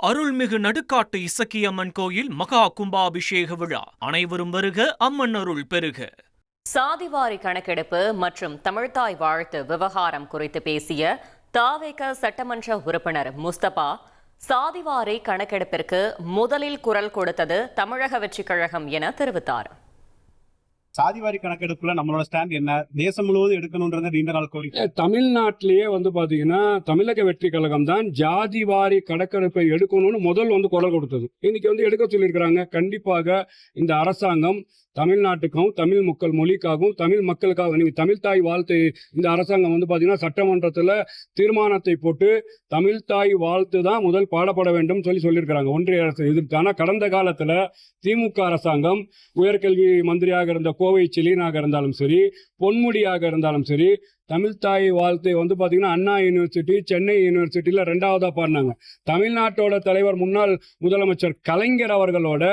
அருள்மிகு நடுக்காட்டு இசக்கியம்மன் கோயில் மகா கும்பாபிஷேக விழா. அனைவரும் வருக, அம்மன் அருள் பெருக. சாதிவாரி கணக்கெடுப்பு மற்றும் தமிழ்த்தாய் வாழ்த்து விவகாரம் குறித்து பேசிய தாவேக சட்டமன்ற உறுப்பினர் முஸ்தபா, சாதிவாரி கணக்கெடுப்பிற்கு முதலில் குரல் கொடுத்தது தமிழக வெற்றிக் கழகம் என தெரிவித்தார். சாதிவாரி கணக்கெடுப்புல நம்மளோட ஸ்டாண்ட் என்ன, தேசம் முழுவதும் எடுக்கணும்ன்றது நீண்ட நாள் கோரிக்கை. தமிழ்நாட்டிலேயே பாத்தீங்கன்னா தமிழக வெற்றி கழகம் தான் ஜாதிவாரி கணக்கெடுப்பை எடுக்கணும்னு முதல் குரல் கொடுத்தது. இன்னைக்கு எடுக்க சொல்லியிருக்கிறாங்க. கண்டிப்பாக இந்த அரசாங்கம் தமிழ்நாட்டுக்கும் தமிழ் மக்கள் மொழிக்காகவும் தமிழ் மக்களுக்காக நீங்க தமிழ்த்தாய் வாழ்த்து இந்த அரசாங்கம் பாத்தீங்கன்னா சட்டமன்றத்துல தீர்மானத்தை போட்டு தமிழ்த்தாய் வாழ்த்து தான் முதல் பாடப்பட வேண்டும் சொல்லியிருக்கிறாங்க ஒன்றிய அரசு. இதுக்கான கடந்த காலத்துல திமுக அரசாங்கம் உயர்கல்வி மந்திரியாக இருந்த கோவை செலியனாக இருந்தாலும் சரி, பொன்முடியாக இருந்தாலும் சரி, தமிழ்த்தாய் வாழ்த்தை பாத்தீங்கன்னா அண்ணா யூனிவர்சிட்டி, சென்னை யூனிவர்சிட்டியில 2வதா பாடினாங்க. தமிழ்நாட்டோட தலைவர் முன்னாள் முதலமைச்சர் கலைஞர் அவர்களோட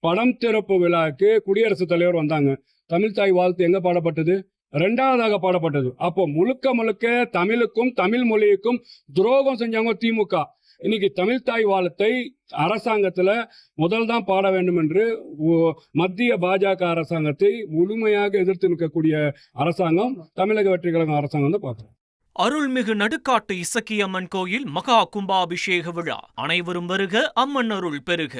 படம் திறப்பு விழாவுக்கு குடியரசுத் தலைவர் வந்தாங்க. தமிழ்த்தாய் வாழ்த்து எங்க பாடப்பட்டது? 2வதாக பாடப்பட்டது. அப்போ முழுக்க தமிழுக்கும் தமிழ் மொழிக்கும் துரோகம் செஞ்சவங்க திமுக. இன்னைக்கு தமிழ்த்தாய் வாழ்த்தை அரசாங்கத்துல முதல் தான் பாட வேண்டும் என்று மத்திய பாஜக அரசாங்கத்தை முழுமையாக எதிர்த்து நிற்கக்கூடிய அரசாங்கம் தமிழக வெற்றி கழகம் அரசாங்கம் தான் பார்க்கிறோம். அருள்மிகு நடுக்காட்டு இசக்கியம்மன் கோயில் மகா கும்பாபிஷேக விழா. அனைவரும் வருக, அம்மன் அருள் பெருக.